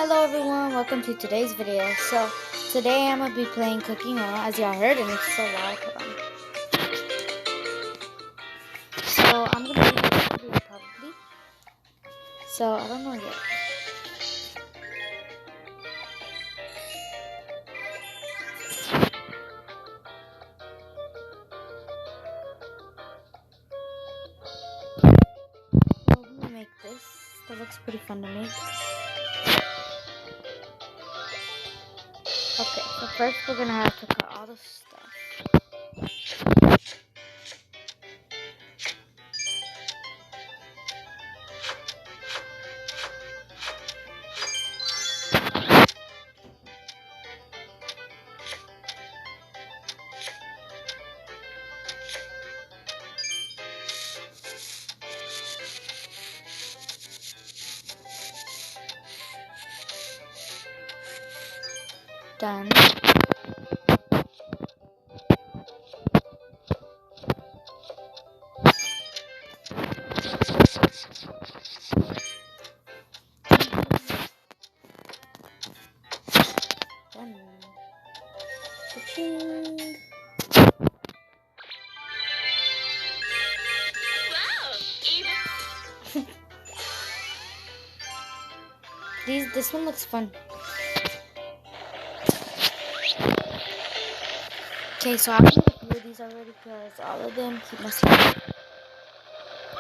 Hello everyone, welcome to today's video. So today I'm gonna be playing Cooking Mama, as y'all heard, and it's so loud. Hold on. So I'm gonna do this video probably. So I don't know yet. So I'm gonna make this. That looks pretty fun to make. Okay, so first we're gonna have to cut all the stuff. Done. Done. Cha-ching. This one looks fun. Okay, so I've made a few of these already because all of them keep messing up.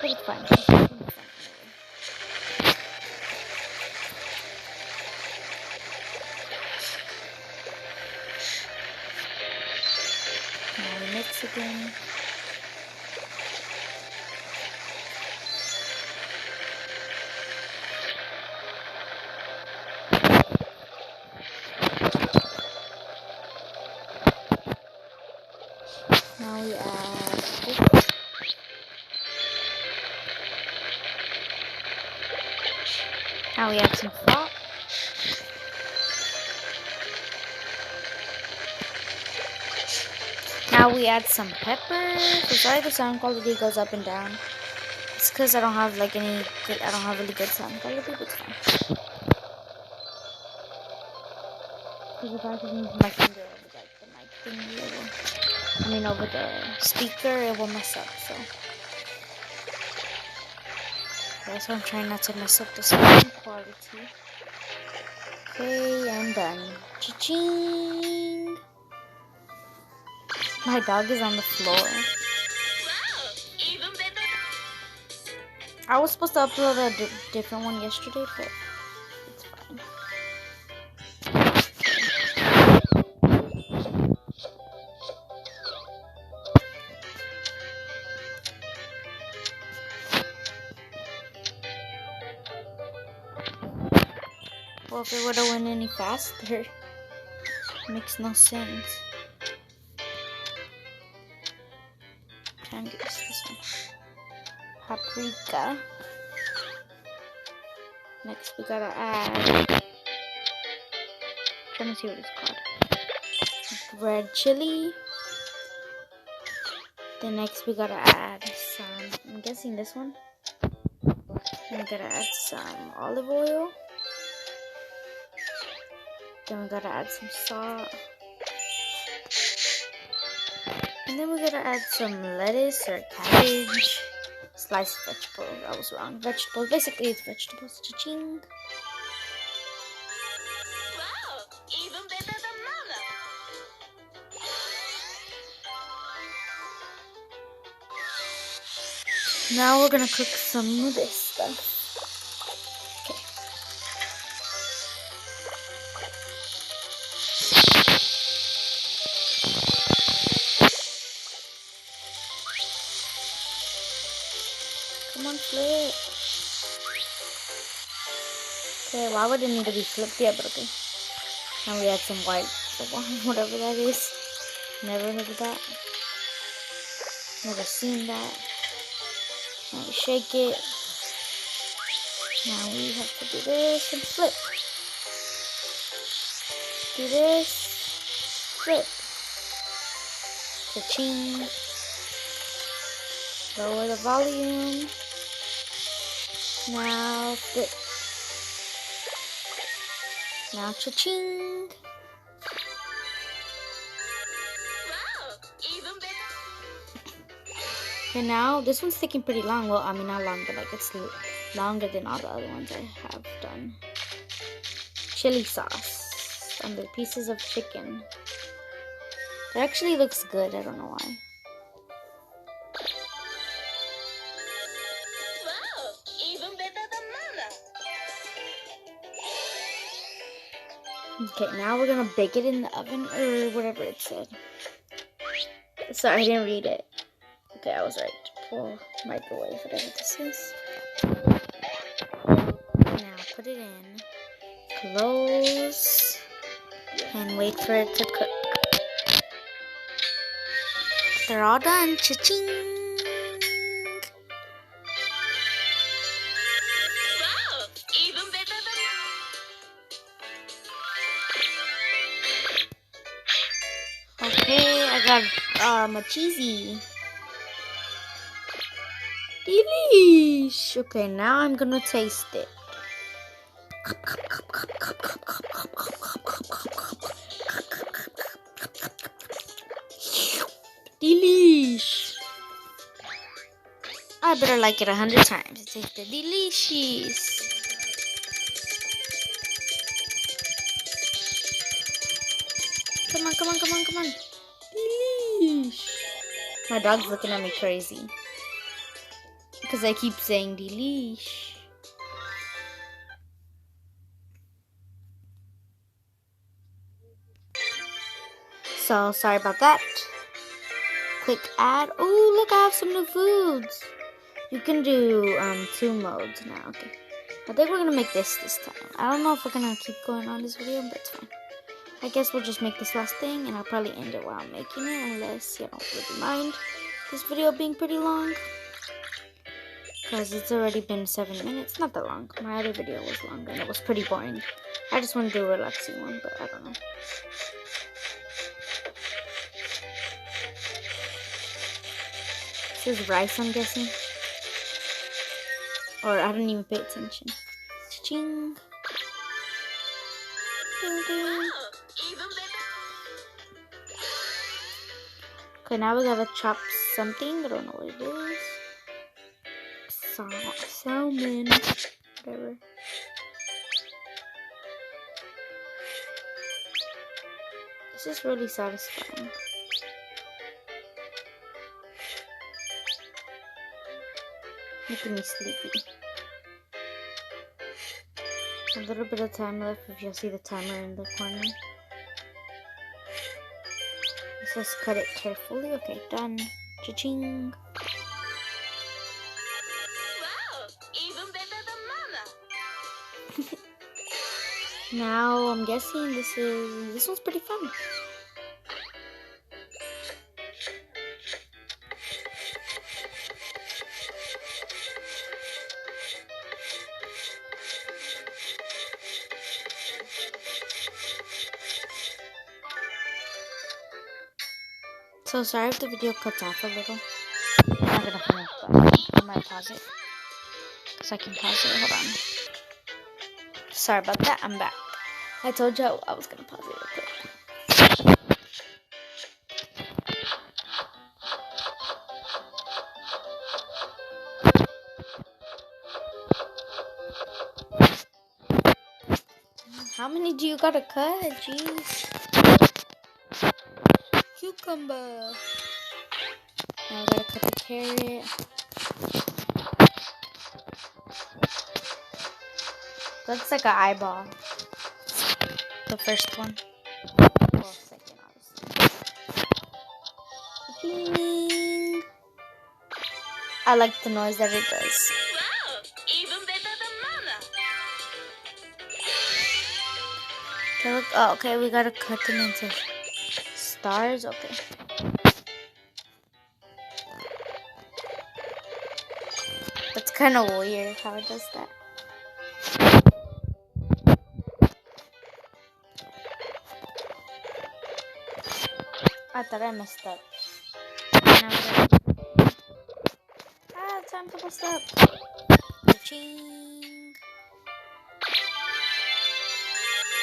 But it's fine. It's fun anyway. Now we mix again. Now we add this. Now we add some salt. Now we add some pepper. So sorry the sound quality goes up and down. It's because I don't have like any good, I don't have really good sound quality, but it's fine. Because if I can move my finger over like the mic thingy, it will, I mean over the speaker, it will mess up, so. Okay, so I'm trying not to mess up the sound quality. Okay, I'm done. Cha-ching! My dog is on the floor. I was supposed to upload a different one yesterday, but it's fine. Well, if it would have went any faster, makes no sense. Trying to get this one. Paprika. Next, we gotta add. Trying to see what it's called. Red chili. Then next, we gotta add some. I'm guessing this one. Then we gotta add some olive oil. Then we gotta add some salt. And then we gotta add some lettuce or cabbage. Sliced vegetables. I was wrong. Vegetables. Basically, it's vegetables. Cha-ching. Wow, even better than mama. Now we're gonna cook some of this stuff. Come on, flip. Okay, why would it need to be flipped yet? But okay. Now we add some white wine, whatever that is. Never heard of that. Never seen that. Now we shake it. Now we have to do this and flip. Do this. Flip. Cha-ching. Lower the volume. Now flip. Now, cha-ching. Wow, even better. Okay, now this one's taking pretty long. Well, I mean, not long, but like it's longer than all the other ones I have done. Chili sauce on the pieces of chicken. It actually looks good. I don't know why. Wow, even better than mama. Okay, now we're gonna bake it in the oven or whatever it said. Sorry, I didn't read it. Okay, I was right. Pull microwave, whatever this is. Now put it in. Close. And wait for it to cook. They're all done. Cha-ching! Wow, even better than Okay, I got a cheesy. Delish! Okay, now I'm gonna taste it. Delish! I better like it 100 times. It tasted delicious. Come on, come on, come on, come on. Delish. My dog's looking at me crazy. Because I keep saying delish. So, sorry about that. Quick ad. Oh, look, I have some new foods. You can do 2 modes now. Okay. I think we're going to make this time. I don't know if we're going to keep going on this video, but it's fine. I guess we'll just make this last thing, and I'll probably end it while I'm making it, unless you don't really mind this video being pretty long. Because it's already been 7 minutes. Not that long. My other video was longer, and it was pretty boring. I just want to do a relaxing one, but I don't know. This is rice, I'm guessing. Or I don't even pay attention. Cha-ching. wow, even better. Okay, now we gotta chop something. I don't know what it is. Salmon. Whatever. This is really satisfying. Making me sleepy. A little bit of time left if you'll see the timer in the corner. Let's just cut it carefully. Okay, done. Cha-ching. Wow, even better than mama. Now I'm guessing this one's pretty fun. So sorry if the video cuts off a little. I'm not gonna finish, but I might pause it. So I can pause it. Hold on. Sorry about that. I'm back. I told you I was gonna pause it real quick. How many do you gotta cut? Jeez. Cucumber. Now I gotta cut the carrot. Looks like an eyeball. The first one. Well, second, obviously. Ding. I like the noise that it does. Wow, even better than mama. Okay, look. Oh, okay, we gotta cut them into stars. Okay. That's kind of weird how it does that. I thought I messed up. Now we gotta... time to mess up. Ching.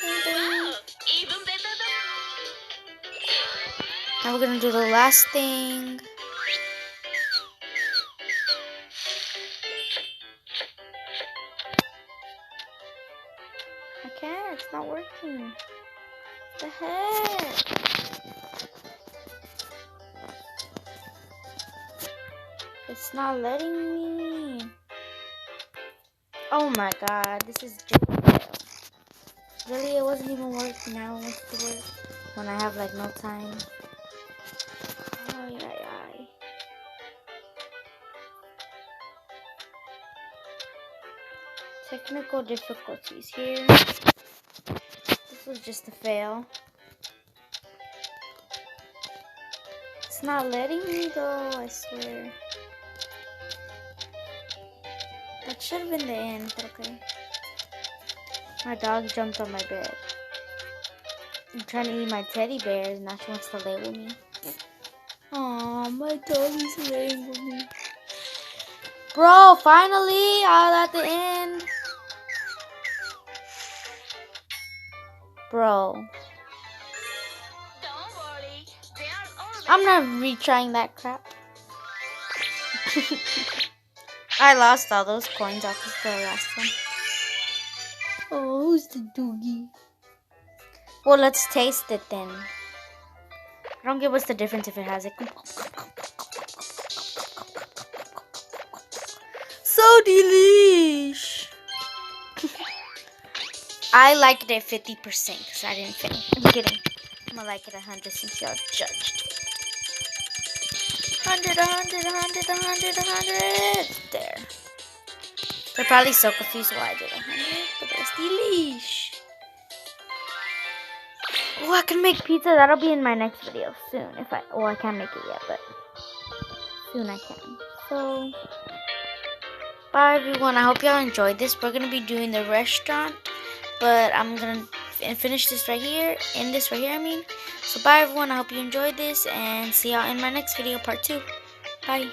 Wow, even better than. Now we're gonna do the last thing. I can't, it's not working. What the heck? It's not letting me. Oh my god, this is just really, it wasn't even working. Now it wants to work when I have like no time. Ay, ay, ay. Technical difficulties here. This was just a fail. It's not letting me though, I swear. That should have been the end, but okay. My dog jumped on my bed. I'm trying to eat my teddy bears, now she wants to lay with me. Aw, my doggy's laying with me. Bro, finally, all at the end. Bro. Don't worry, they are always. I'm not retrying that crap. I lost all those coins off the last one. Oh, who's the doggy? Well, let's taste it then. I don't get what's the difference if it has it. So delish. I liked it 50% because I didn't finish. I'm kidding. I'm gonna like it 100 since y'all judged. 100, 100, 100, 100, 100. There. They're probably so confused why I did 100, but it was delish. Oh, I can make pizza. That'll be in my next video soon. I can't make it yet, but soon I can. So, bye everyone. I hope y'all enjoyed this. We're gonna be doing the restaurant, but I'm gonna finish this right here. End this right here, I mean. So bye everyone. I hope you enjoyed this, and see y'all in my next video, part 2. Bye.